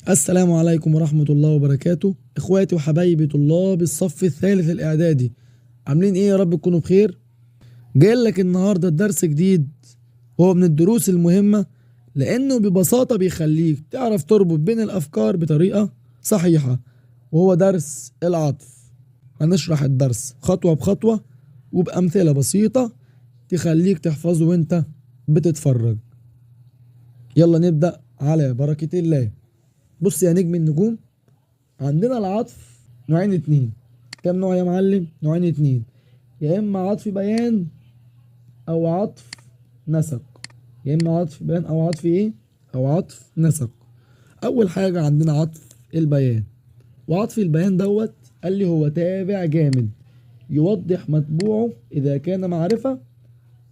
السلام عليكم ورحمة الله وبركاته. اخواتي وحبايبي طلاب الصف الثالث الاعدادي، عاملين ايه؟ يا رب تكونوا بخير. جاي لك النهاردة درس جديد، وهو من الدروس المهمة لانه ببساطة بيخليك تعرف تربط بين الافكار بطريقة صحيحة، وهو درس العطف. هنشرح الدرس خطوة بخطوة وبأمثلة بسيطة تخليك تحفظه وانت بتتفرج. يلا نبدأ على بركة الله. بص يا نجم النجوم، عندنا العطف نوعين اتنين. كم نوع يا معلم؟ نوعين اتنين، يا اما عطف بيان او عطف نسق. يا اما عطف بيان او عطف ايه؟ او عطف نسق. اول حاجة عندنا عطف البيان، وعطف البيان دوت قال لي هو تابع جامد يوضح متبوعه اذا كان معرفة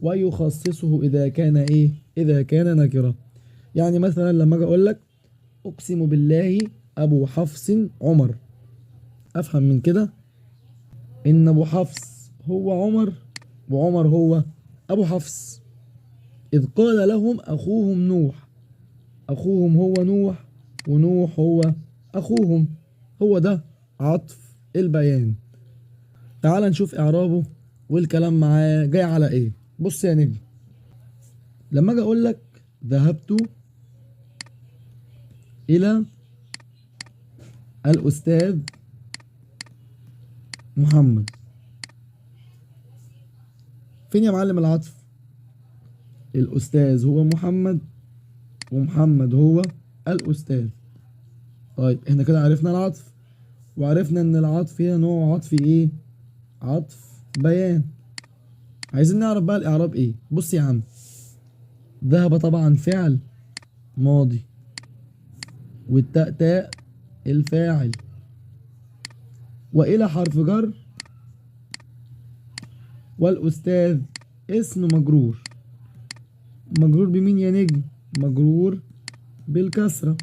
ويخصصه اذا كان ايه؟ اذا كان نكرة. يعني مثلا لما اجي اقول لك اقسم بالله ابو حفص عمر، افهم من كده ان ابو حفص هو عمر وعمر هو ابو حفص. اذ قال لهم اخوهم نوح، اخوهم هو نوح ونوح هو اخوهم. هو ده عطف البيان. تعال نشوف اعرابه والكلام معاه جاي على ايه. بص يا نجم، لما اجي اقول لك ذهبت الى الاستاذ محمد، فين يا معلم العطف؟ الأستاذ هو محمد ومحمد هو الأستاذ. طيب احنا كده عرفنا العطف، وعرفنا ان العطف هي نوع عطف ايه؟ عطف بيان. عايزين نعرف بقى الإعراب ايه. بص يا عم، ذهب طبعا فعل ماضي، والتاء تاء الفاعل، وإلى حرف جر، والأستاذ اسم مجرور. مجرور بمين يا نجم؟ مجرور بالكسرة.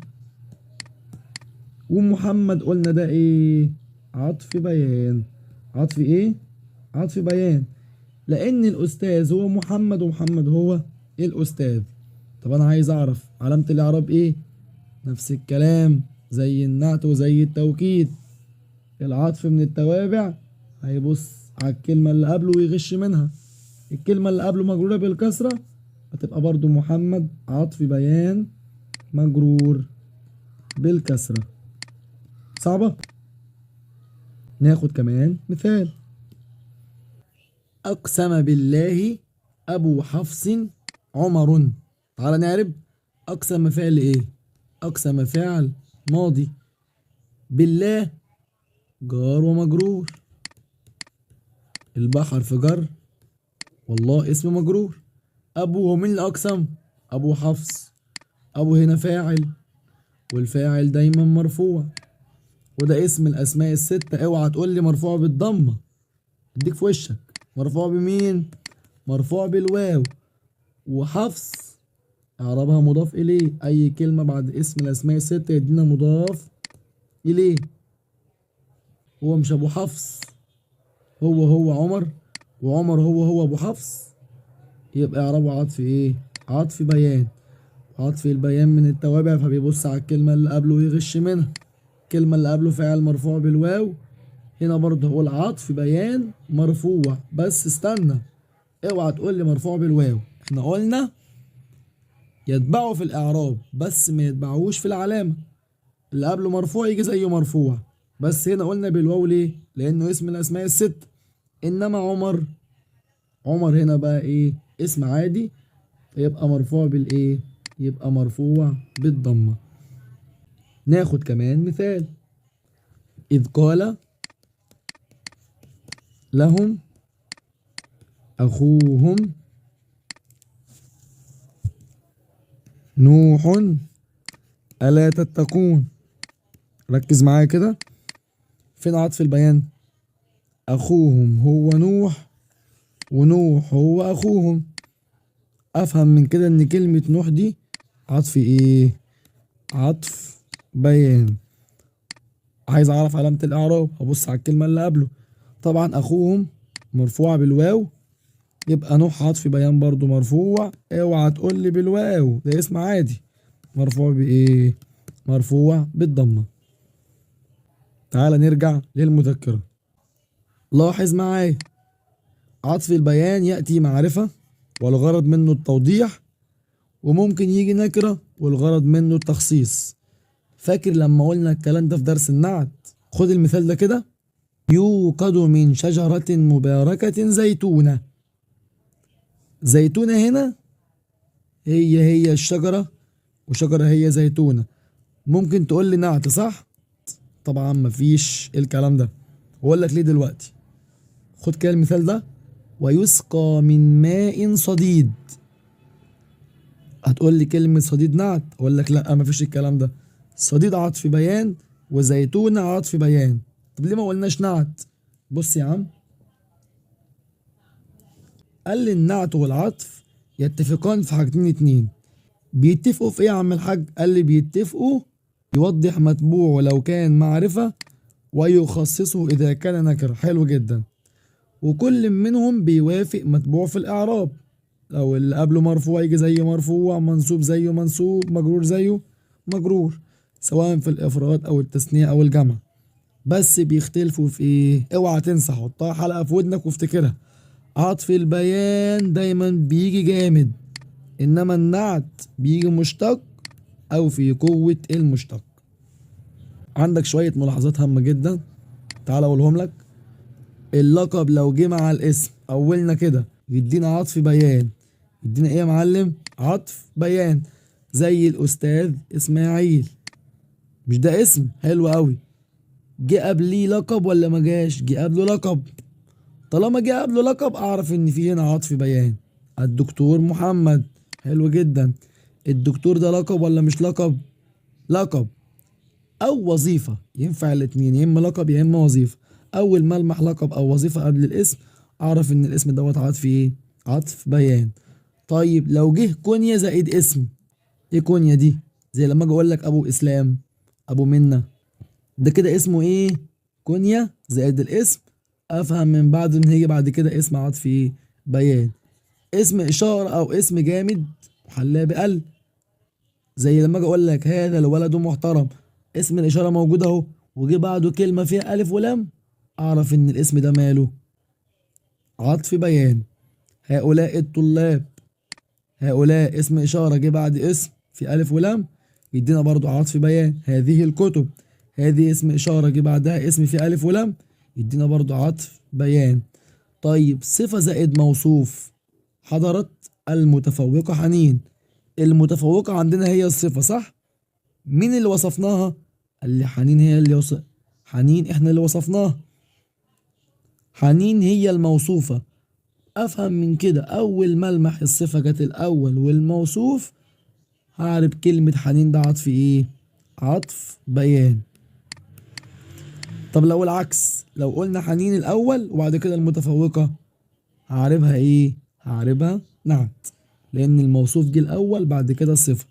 ومحمد قلنا ده ايه؟ عطف بيان. عطف ايه؟ عطف بيان، لان الاستاذ هو محمد ومحمد هو الاستاذ. طب انا عايز اعرف علامة الاعراب ايه؟ نفس الكلام زي النعت وزي التوكيد. العطف من التوابع هيبص على الكلمة اللي قبله ويغش منها. الكلمة اللي قبله مجرورة بالكسرة هتبقى برضو محمد عطف بيان مجرور بالكسرة. صعبة؟ ناخد كمان مثال. أقسم بالله أبو حفص عمر. تعالى نعرب. أقسم فعل إيه؟ أقسم فعل ماضي، بالله جار ومجرور، الباء حرف جر، والله اسم مجرور. أبو هو مين اللي أقسم؟ أبو حفص. أبو هنا فاعل، والفاعل دايما مرفوع، وده اسم الأسماء الستة. اوعى تقول لي مرفوع بالضمة، اديك في وشك. مرفوع بمين؟ مرفوع بالواو. وحفص اعرابها مضاف اليه. اي كلمة بعد اسم الاسماء الستة يدينا مضاف اليه. هو مش ابو حفص هو عمر، وعمر هو ابو حفص، يبقى اعرابه عطف ايه؟ عطف بيان. عطف البيان من التوابع، فبيبص على الكلمة اللي قبله ويغش منها. الكلمة اللي قبله فعل مرفوع بالواو، هنا برضه هو العطف بيان مرفوع. بس استنى، اوعى تقول لي مرفوع بالواو. احنا قلنا يتبعه في الاعراب بس ما يتبعوش في العلامة. اللي قبله مرفوع يجي زيه مرفوع، بس هنا قلنا بالواو ليه؟ لانه اسم الاسماء الست. انما عمر هنا بقى ايه؟ اسم عادي، يبقى مرفوع بالايه؟ يبقى مرفوع بالضمة. ناخد كمان مثال. اذ قال لهم اخوهم نوح الا تتقون. ركز معايا كده، فين عطف البيان؟ اخوهم هو نوح ونوح هو اخوهم. افهم من كده ان كلمة نوح دي عطف ايه؟ عطف بيان. عايز اعرف علامة الاعراب، ابص على الكلمة اللي قبله. طبعا اخوهم مرفوع بالواو، يبقى نوح عطف بيان برضو مرفوع. اوعى تقول لي بالواو، ده اسم عادي مرفوع بايه؟ مرفوع بالضمة. تعال نرجع للمذكرة. لاحظ معايا، عطف البيان يأتي معرفة والغرض منه التوضيح، وممكن يجي نكرة والغرض منه التخصيص. فاكر لما قلنا الكلام ده في درس النعت؟ خد المثال ده كده: يوقد من شجرة مباركة زيتونة. زيتونة هنا هي الشجرة، وشجرة هي زيتونة. ممكن تقول لي نعت صح؟ طبعا مفيش الكلام ده. واقول لك ليه دلوقتي. خد كده المثال ده: ويسقى من ماء صديد. هتقول لي كلمة صديد نعت؟ اقول لك لا، مفيش الكلام ده. صديد عطف بيان وزيتونة عطف بيان. طب ليه ما قلناش نعت؟ بص يا عم، قال لي النعت والعطف يتفقان في حاجتين اتنين. بيتفقوا في ايه يا عم الحاج؟ قال لي بيتفقوا يوضح متبوعه لو كان معرفة، ويخصصه إذا كان نكرة. حلو جدا. وكل منهم بيوافق متبوع في الإعراب. لو اللي قبله مرفوع يجي زيه مرفوع، منصوب زيه منصوب، مجرور زيه مجرور، سواء في الإفراد أو التثنية أو الجمع. بس بيختلفوا في إيه؟ اوعى تنسى، حطها حلقة في ودنك وافتكرها: عطف البيان دايما بيجي جامد، إنما النعت بيجي مشتق أو في قوة المشتق. عندك شوية ملاحظات هامة جدا، تعال أقولهم لك. اللقب لو جه مع الاسم أولنا كده يدينا عطف بيان. يدينا إيه يا معلم؟ عطف بيان. زي الأستاذ إسماعيل، مش ده اسم؟ حلو أوي. جه قبليه لقب ولا ما جاش؟ جه قبله لقب. طالما جه قبله لقب أعرف إن في هنا عطف بيان. الدكتور محمد، حلو جدا. الدكتور ده لقب ولا مش لقب؟ لقب. او وظيفه، ينفع الاتنين، يا اما لقب يا اما وظيفه. اول ما المح لقب او وظيفه قبل الاسم اعرف ان الاسم دوت عطف ايه؟ عطف بيان. طيب لو جه كونيا زائد اسم، ايه كونيا دي؟ زي لما اجي اقول لك ابو اسلام، ابو منة، ده كده اسمه ايه؟ كونيا زائد الاسم. افهم من بعده ان هي بعد كده اسم عطف ايه؟ بيان. اسم اشاره او اسم جامد وحلاه بقل، زي لما اجي اقول لك هذا الولد محترم، اسم الاشاره موجود اهو وجي بعده كلمه فيها الف ولام، اعرف ان الاسم ده ماله؟ عطف بيان. هؤلاء الطلاب، هؤلاء اسم اشاره جه بعد اسم في الف ولام، يدينا برضو عطف بيان. هذه الكتب، هذه اسم اشاره جه بعدها اسم في الف ولام، يدينا برضو عطف بيان. طيب صفه زائد موصوف. حضرت المتفوقه حنين. المتفوقه عندنا هي الصفه صح؟ مين اللي وصفناها؟ قال لي حنين هي اللي حنين احنا اللي وصفناها. حنين هي الموصوفة. افهم من كده اول ملمح الصفة جت الاول والموصوف، هعرف كلمة حنين ده عطف ايه؟ عطف بيان. طب لو العكس، لو قلنا حنين الاول وبعد كده المتفوقة، هعرفها ايه؟ هعرفها نعت، لان الموصوف جه الاول بعد كده الصفة.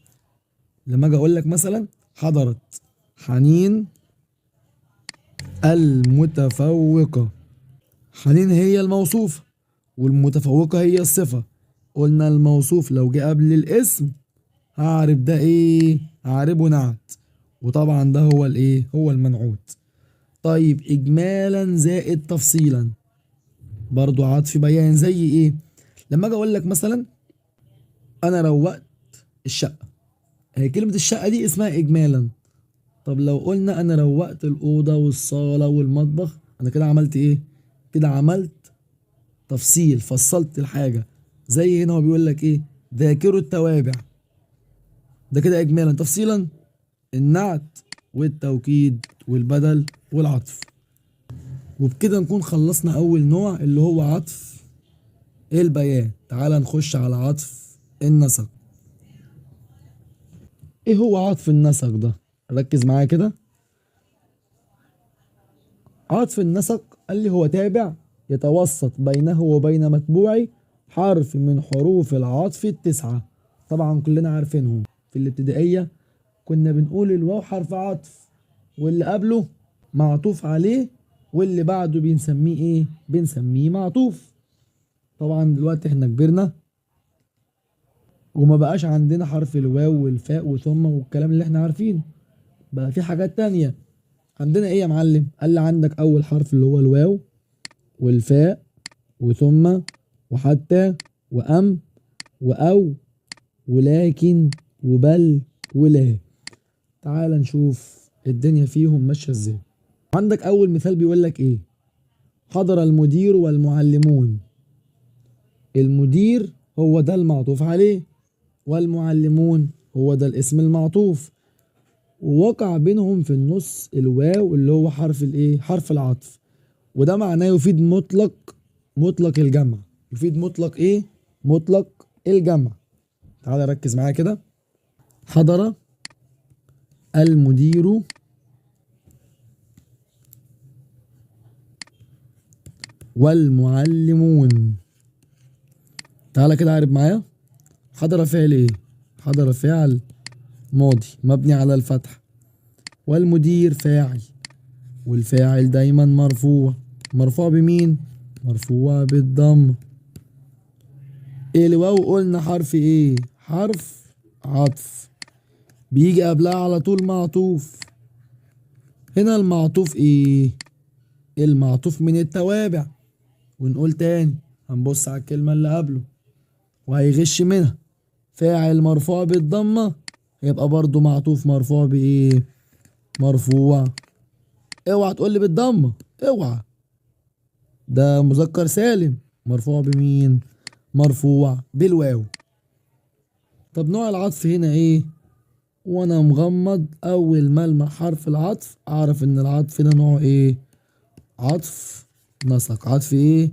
لما اجي اقول لك مثلا حضرت حنين المتفوقة، حنين هي الموصوف والمتفوقة هي الصفة. قلنا الموصوف لو جه قبل الاسم هعرف ده ايه؟ هعرفه نعت، وطبعا ده هو الايه؟ هو المنعوت. طيب اجمالا زائد تفصيلا، برضو عطف بيان. زي ايه؟ لما اجي اقول لك مثلا انا روقت الشقة، هي كلمة الشقة دي اسمها اجمالا. طب لو قلنا انا روقت الأوضة والصالة والمطبخ، انا كده عملت ايه؟ كده عملت تفصيل، فصلت الحاجة. زي هنا هو بيقول لك ايه؟ ذاكروا التوابع، ده كده اجمالا. تفصيلا النعت والتوكيد والبدل والعطف. وبكده نكون خلصنا اول نوع اللي هو عطف البيان. تعال نخش على عطف النسق. ايه هو عطف النسق ده؟ ركز معايا كده. عطف النسق قال لي هو تابع يتوسط بينه وبين متبوعه حرف من حروف العطف التسعة. طبعا كلنا عارفينهم، في الابتدائية كنا بنقول الواو حرف عطف، واللي قبله معطوف عليه، واللي بعده بنسميه ايه؟ بنسميه معطوف. طبعا دلوقتي احنا كبرنا وما بقاش عندنا حرف الواو والفاء وثم والكلام اللي احنا عارفينه. بقى في حاجات تانية. عندنا ايه يا معلم؟ قال لي عندك اول حرف اللي هو الواو والفاء وثم وحتى وأم وأو ولكن وبل ولا. تعال نشوف الدنيا فيهم ماشية ازاي. عندك أول مثال بيقول لك ايه؟ حضر المدير والمعلمون. المدير هو ده المعطوف عليه، والمعلمون هو ده الاسم المعطوف، ووقع بينهم في النص الواو اللي هو حرف الايه؟ حرف العطف، وده معناه يفيد مطلق الجمع. يفيد مطلق ايه؟ مطلق الجمع. تعال ركز معايا كده. حضر المدير والمعلمون. تعال كده عارف معايا. حضر فعل ايه؟ حضر فعل ماضي مبني على الفتح، والمدير فاعل، والفاعل دايما مرفوع. مرفوع بمين؟ مرفوع بالضم. الواو قلنا حرف ايه؟ حرف عطف، بيجي قبلها على طول معطوف. هنا المعطوف ايه؟ المعطوف من التوابع. ونقول تاني، هنبص على الكلمة اللي قبله وهيغش منها. فاعل مرفوع بالضمة يبقى برضو معطوف مرفوع بايه؟ مرفوع. اوعى تقول لي بالضمة، اوعى، ده مذكر سالم. مرفوع بمين؟ مرفوع بالواو. طب نوع العطف هنا ايه؟ وانا مغمض اول ما المح حرف العطف اعرف ان العطف هنا نوعه ايه؟ عطف نسق. عطف ايه؟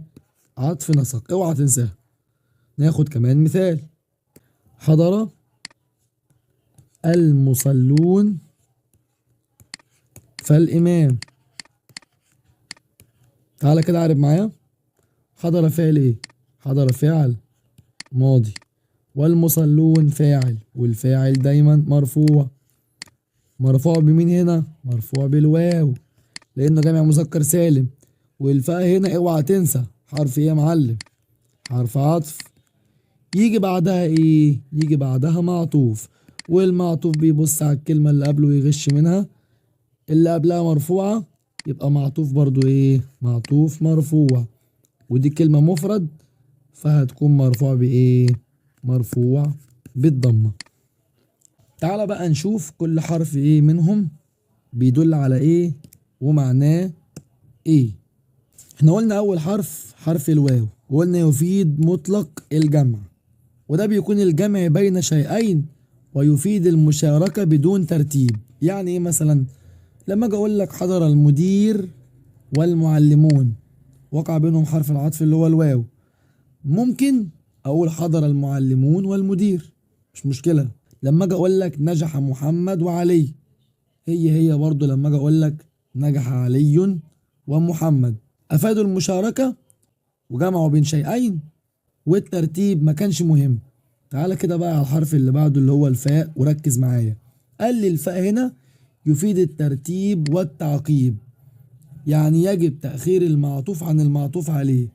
عطف نسق، اوعى تنساها. ناخد كمان مثال. حضر المصلون فالامام. تعالى كده عارف معايا. حضر فعل ايه؟ حضر فعل ماضي، والمصلون فاعل، والفاعل دايما مرفوع. مرفوع بمين هنا؟ مرفوع بالواو لانه جمع مذكر سالم. والفاء هنا اوعى تنسى حرف ايه يا معلم؟ حرف عطف. يجي بعدها ايه؟ يجي بعدها معطوف، والمعطوف بيبص على الكلمة اللي قبله ويغش منها. اللي قبلها مرفوعة يبقى معطوف برضو ايه؟ معطوف مرفوع. ودي كلمة مفرد فهتكون مرفوع بايه؟ مرفوع بالضمة. تعالى بقى نشوف كل حرف ايه منهم بيدل على ايه ومعناه ايه. احنا قلنا اول حرف حرف الواو، وقلنا يفيد مطلق الجمع، وده بيكون الجمع بين شيئين ويفيد المشاركة بدون ترتيب. يعني ايه مثلا؟ لما اجي اقول لك حضر المدير والمعلمون، وقع بينهم حرف العطف اللي هو الواو، ممكن اقول حضر المعلمون والمدير، مش مشكلة. لما اجي اقول لك نجح محمد وعلي، هي برضو لما اجي اقول لك نجح علي ومحمد، افادوا المشاركة وجمعوا بين شيئين، والترتيب ما كانش مهم. تعالى كده بقى على الحرف اللي بعده اللي هو الفاء وركز معايا. قال لي الفاء هنا يفيد الترتيب والتعقيب، يعني يجب تأخير المعطوف عن المعطوف عليه.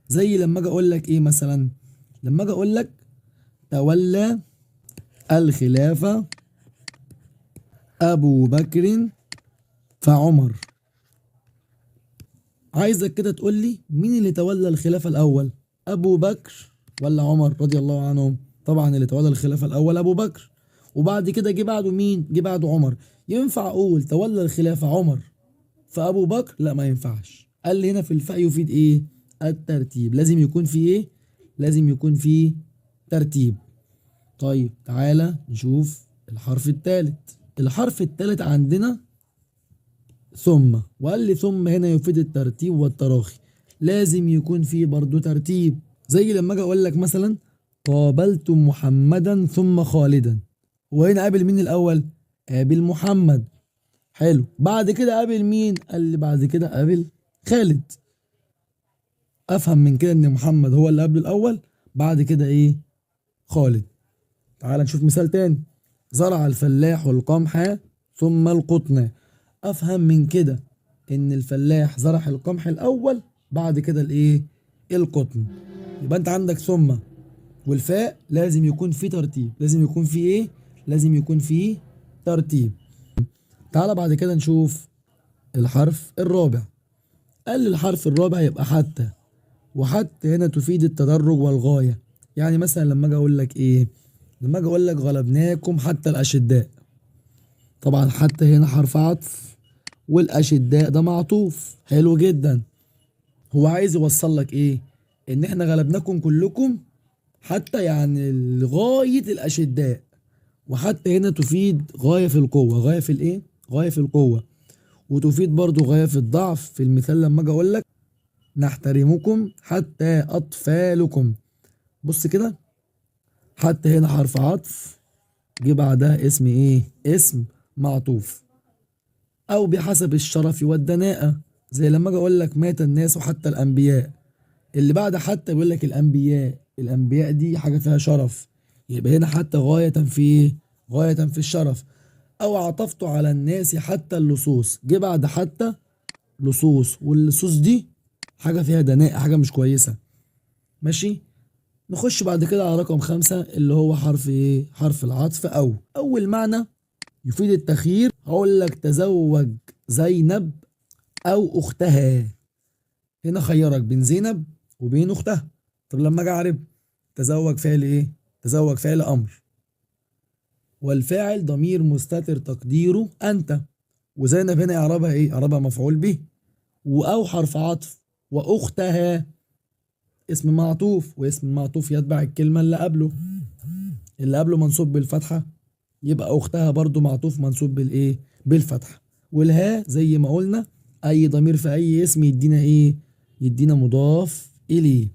زي لما اجي اقول لك ايه مثلا؟ لما اجي اقول لك تولى الخلافة ابو بكر فعمر، عايزك كده تقول لي مين اللي تولى الخلافة الاول؟ ابو بكر ولا عمر رضي الله عنهم؟ طبعا اللي تولى الخلافة الاول ابو بكر، وبعد كده جه بعده مين؟ جه بعده عمر. ينفع اقول تولى الخلافة عمر فابو بكر؟ لا ما ينفعش. قال لي هنا في الفاء يفيد ايه؟ الترتيب. لازم يكون في ايه؟ لازم يكون في ترتيب. طيب تعالى نشوف الحرف الثالث. الحرف الثالث عندنا ثم، وقال لي ثم هنا يفيد الترتيب والتراخي، لازم يكون فيه برضو ترتيب. زي لما اجي اقول لك مثلا قابلت محمدا ثم خالدا، وهنا قابل مين الاول؟ قابل محمد. حلو، بعد كده قابل مين؟ قال لي بعد كده قابل خالد. افهم من كده ان محمد هو اللي قبل الاول، بعد كده ايه؟ خالد. تعال نشوف مثال تاني. زرع الفلاح القمح ثم القطن. افهم من كده ان الفلاح زرع القمح الاول، بعد كده الايه؟ القطن. يبقى انت عندك ثم والفاء لازم يكون في ترتيب. لازم يكون في ايه؟ لازم يكون في ترتيب. تعالى بعد كده نشوف الحرف الرابع. قال لي الحرف الرابع يبقى حتى، وحتى هنا تفيد التدرج والغاية. يعني مثلا لما اجي اقول لك ايه، لما اجي اقول لك غلبناكم حتى الاشداء، طبعا حتى هنا حرف عطف، والاشداء ده معطوف. حلو جدا. هو عايز يوصل لك ايه؟ ان احنا غلبناكم كلكم حتى يعني لغاية الاشداء. وحتى هنا تفيد غاية في القوة. غاية في الايه؟ غاية في القوة. وتفيد برضو غاية في الضعف. في المثال لما اجي اقول لك نحترمكم حتى اطفالكم، بص كده، حتى هنا حرف عطف، جه بعدها اسم ايه؟ اسم معطوف. او بحسب الشرف والدناءة، زي لما اجي اقول لك مات الناس وحتى الانبياء، اللي بعد حتى بيقول لك الانبياء. الانبياء دي حاجة فيها شرف، يبقى هنا حتى غاية في ايه؟ غاية في الشرف. او عطفت على الناس حتى اللصوص، جه بعد حتى لصوص، واللصوص دي حاجة فيها دناءة، حاجة مش كويسة. ماشي. نخش بعد كده على رقم 5 اللي هو حرف ايه؟ حرف العطف. او اول معنى يفيد التخيير، هقول لك تزوج زينب او اختها. هنا خيرك بين زينب وبين اختها. طب لما اجي اعرب، تزوج فعل ايه؟ تزوج فعل امر، والفاعل ضمير مستتر تقديره انت. وزينب هنا اعرابها ايه؟ اعرابها مفعول به. واو حرف عطف، واختها اسم معطوف، واسم المعطوف يتبع الكلمة اللي قبله. اللي قبله منصوب بالفتحة، يبقى اختها برضو معطوف منصوب بالايه؟ بالفتحة. والها زي ما قلنا اي ضمير في اي اسم يدينا ايه؟ يدينا مضاف اليه.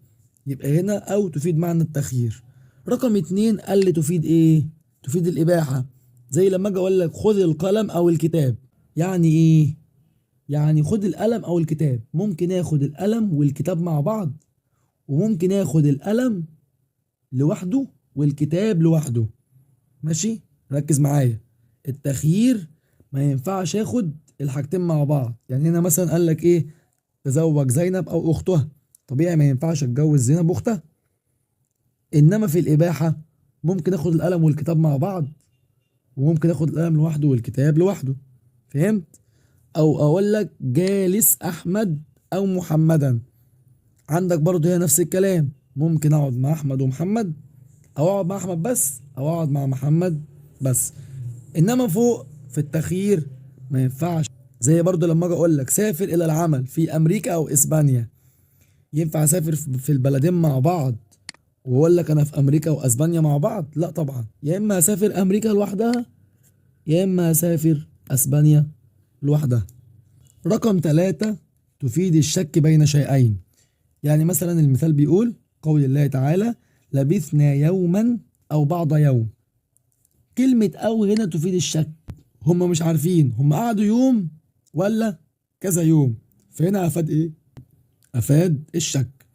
يبقى هنا او تفيد معنى التخيير. رقم 2 قال لي تفيد ايه؟ تفيد الاباحة. زي لما اجي اقول لك خذ القلم او الكتاب. يعني ايه؟ يعني خد القلم او الكتاب. ممكن اخد القلم والكتاب مع بعض، وممكن اخد القلم لوحده والكتاب لوحده. ماشي. ركز معايا، التخيير ما ينفعش اخد الحاجتين مع بعض. يعني هنا مثلا قال لك ايه؟ تزوج زينب او اختها، طبيعي ما ينفعش اتجوز زينب واختها. انما في الاباحه ممكن اخد القلم والكتاب مع بعض، وممكن اخد القلم لوحده والكتاب لوحده. فهمت؟ او اقول لك جالس احمد او محمدا، عندك برضه هي نفس الكلام. ممكن اقعد مع احمد ومحمد، او اقعد مع احمد بس، او اقعد مع محمد بس. انما فوق في التخيير ما ينفعش. زي برضو لما اجي اقول لك سافر الى العمل في امريكا او اسبانيا، ينفع اسافر في البلدين مع بعض واقول لك انا في امريكا واسبانيا مع بعض؟ لا طبعا. يا اما اسافر امريكا لوحدها، يا اما اسافر اسبانيا لوحدها. رقم 3 تفيد الشك بين شيئين. يعني مثلا المثال بيقول قول الله تعالى لبثنا يوما او بعض يوم. كلمة او هنا تفيد الشك، هم مش عارفين هم قعدوا يوم ولا كذا يوم. فهنا افاد ايه؟ افاد الشك.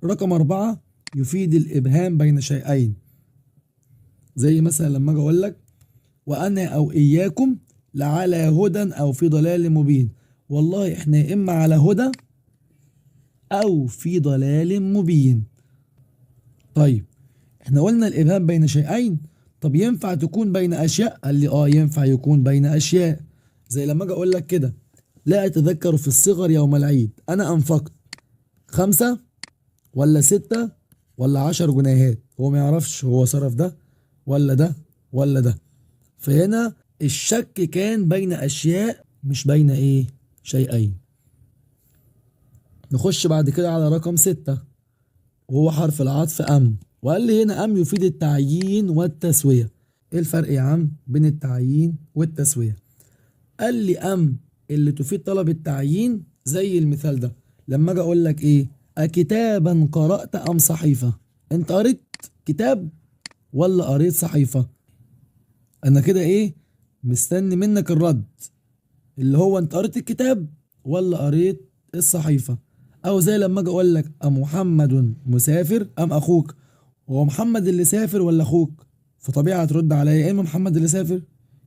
رقم 4 يفيد الابهام بين شيئين. زي مثلا لما اجي اقول لك وانا او اياكم لعلى هدى او في ضلال مبين. والله احنا يا اما على هدى او في ضلال مبين. طيب احنا قلنا الابهام بين شيئين، طب ينفع تكون بين اشياء؟ قال لي اه ينفع يكون بين اشياء. زي لما اجي اقول لك كده لا اتذكر في الصغر يوم العيد انا انفقت 5 ولا 6 ولا 10 جنيهات. هو ما يعرفش هو صرف ده ولا ده ولا ده. فهنا الشك كان بين اشياء مش بين ايه؟ شيئين. نخش بعد كده على رقم 6 وهو حرف العطف ام. وقال لي هنا ام يفيد التعيين والتسوية. ايه الفرق يا عم بين التعيين والتسوية؟ قال لي ام اللي تفيد طلب التعيين، زي المثال ده لما اجي اقول لك ايه؟ أكتابا قرأت ام صحيفة؟ انت قريت كتاب ولا قريت صحيفة؟ انا كده ايه؟ مستني منك الرد، اللي هو انت قريت الكتاب ولا قريت الصحيفة. او زي لما اجي اقول لك امحمد مسافر ام اخوك؟ هو محمد اللي سافر ولا اخوك؟ فطبيعي هترد عليا يا اما محمد اللي سافر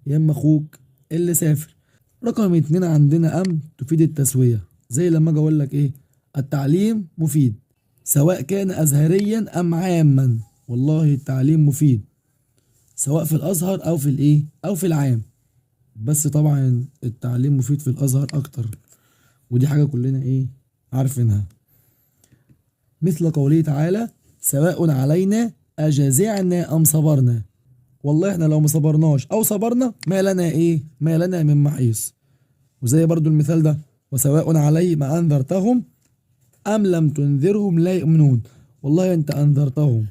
يا اما اخوك اللي سافر. رقم 2 عندنا ام تفيد التسوية. زي لما اجي اقول لك ايه؟ التعليم مفيد سواء كان ازهريا ام عاما. والله التعليم مفيد سواء في الازهر او في الايه؟ او في العام. بس طبعا التعليم مفيد في الازهر اكتر، ودي حاجة كلنا عارفينها. مثل قوله تعالى: سواء علينا أجزعنا أم صبرنا. والله احنا لو ما صبرناش أو صبرنا ما لنا ما لنا من محيص. وزي برضو المثال ده: وسواء عليهم أنذرتهم أم لم تنذرهم لا يؤمنون. والله أنت أنذرتهم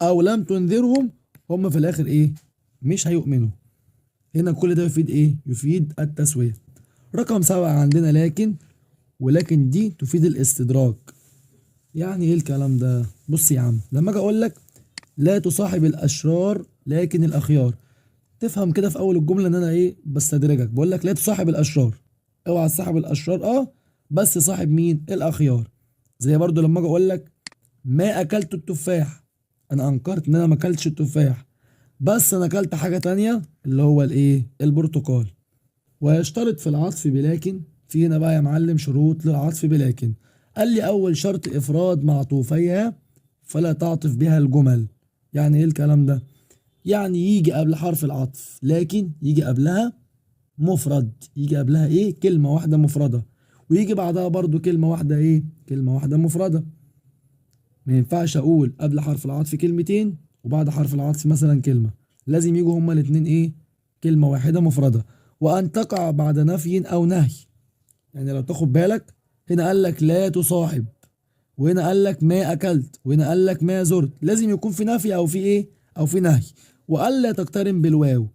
أو لم تنذرهم هم في الآخر مش هيؤمنوا. هنا كل ده يفيد يفيد التسوية. رقم 7 عندنا لكن، ولكن دي تفيد الاستدراك. يعني ايه الكلام ده؟ بص يا عم، لما اجي اقول لك لا تصاحب الاشرار لكن الاخيار، تفهم كده في اول الجمله ان انا بستدرجك، بقول لك لا تصاحب الاشرار، اوعى تصاحب الاشرار بس صاحب مين؟ الاخيار. زي برضو لما اجي اقول لك ما اكلت التفاح، انا انكرت ان انا ما اكلتش التفاح، بس انا اكلت حاجه تانية اللي هو البرتقال. ويشترط في العطف بلكن، في هنا بقى يا معلم شروط للعطف بلكن. قال لي اول شرط افراد معطوفيها فلا تعطف بها الجمل. يعني ايه الكلام ده؟ يعني يجي قبل حرف العطف لكن يجي قبلها مفرد، يجي قبلها كلمة واحدة مفردة، ويجي بعدها برضو كلمة واحدة كلمة واحدة مفردة. ما ينفعش اقول قبل حرف العطف كلمتين وبعد حرف العطف مثلا كلمة، لازم يجوا هما الاتنين كلمة واحدة مفردة. وان تقع بعد نفي او نهي. يعني لو تاخد بالك هنا قال لك لا تصاحب، وهنا قال لك ما اكلت، وهنا قال لك ما زرت، لازم يكون في نفي او في او في نهي. وقال لا تقترن بالواو،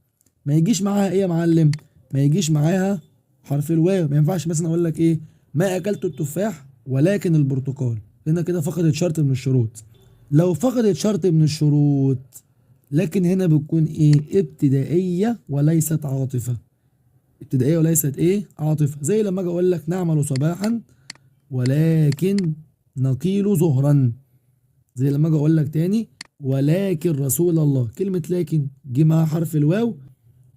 ما يجيش معاها يا معلم؟ ما يجيش معاها حرف الواو. ما ينفعش مثلا اقول لك ما اكلت التفاح ولكن البرتقال، هنا كده فقدت شرط من الشروط. لو فقدت شرط من الشروط لكن هنا بتكون ابتدائية وليست عاطفة. ابتدائية وليست عاطفة. زي لما اجي اقول لك نعمل صباحا ولكن نقيل ظهرا. زي لما اجي اقول لك تاني ولكن رسول الله، كلمة لكن جه معاها حرف الواو،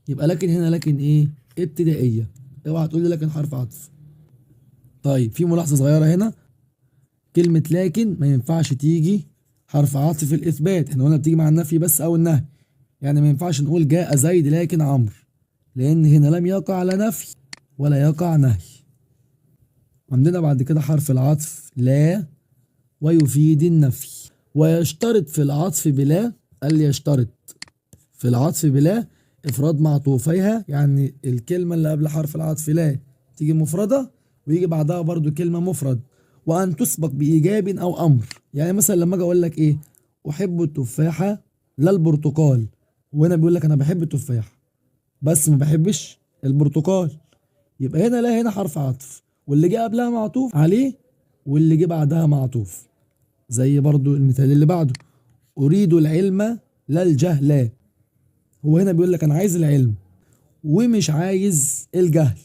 يبقى لكن هنا لكن ابتدائية. اوعى تقول لي لكن حرف عطف. طيب في ملاحظة صغيرة هنا، كلمة لكن ما ينفعش تيجي حرف عطف في الإثبات، احنا قلنا بتيجي مع النفي بس أو النهي. يعني ما ينفعش نقول جاء زيد لكن عمرو، لأن هنا لم يقع على نفي ولا يقع نهي. عندنا بعد كده حرف العطف لا ويفيد النفي. ويشترط في العطف بلا، قال لي يشترط في العطف بلا افراد معطوفيها، يعني الكلمة اللي قبل حرف العطف لا تيجي مفردة ويجي بعدها برضو كلمة مفرد، وان تسبق بايجاب او امر. يعني مثلا لما اجي اقول لك احب التفاحة لا البرتقال، وهنا بيقول لك انا بحب التفاح بس ما بحبش البرتقال، يبقى هنا لا هنا حرف عطف، واللي جه قبلها معطوف عليه واللي جه بعدها معطوف. زي برضو المثال اللي بعده: أريد العلم لا الجهل. هو هنا بيقول لك أنا عايز العلم ومش عايز الجهل،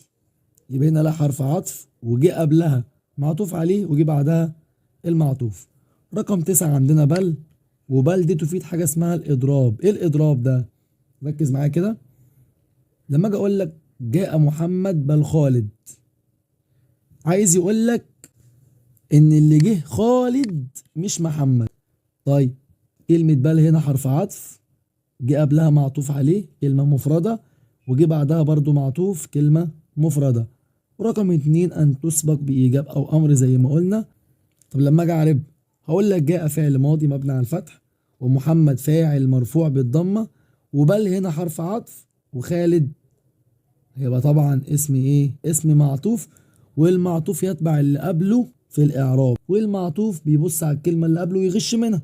يبقى هنا لا حرف عطف وجه قبلها معطوف عليه وجه بعدها المعطوف. رقم 9 عندنا بل، وبل دي تفيد حاجة اسمها الإضراب. إيه الإضراب ده؟ ركز معايا كده. لما أجي أقول لك جاء محمد بل خالد، عايز يقول لك إن اللي جه خالد مش محمد. طيب كلمة بل هنا حرف عطف جه قبلها معطوف عليه كلمة مفردة وجه بعدها برضو معطوف كلمة مفردة. ورقم 2 أن تسبق بإيجاب أو أمر زي ما قلنا. طب لما أجي أعرب هقول لك جاء فعل ماضي مبني على الفتح، ومحمد فاعل مرفوع بالضمة، وبل هنا حرف عطف، وخالد هيبقى طبعا اسم اسم معطوف، والمعطوف يتبع اللي قبله في الإعراب، والمعطوف بيبص على الكلمة اللي قبله ويغش منها.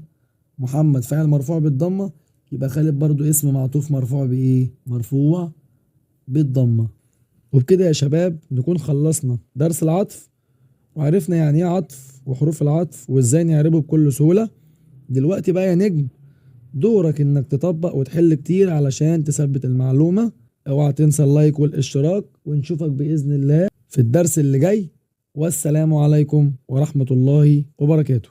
محمد فاعل مرفوع بالضمة، يبقى خالد برضو اسم معطوف مرفوع مرفوع بالضمة. وبكده يا شباب نكون خلصنا درس العطف، وعرفنا يعني ايه عطف وحروف العطف وازاي نعربه بكل سهولة. دلوقتي بقى يا نجم دورك انك تطبق وتحل كتير علشان تثبت المعلومة. اوعى تنسى اللايك والاشتراك، ونشوفك بإذن الله في الدرس اللي جاي. والسلام عليكم ورحمة الله وبركاته.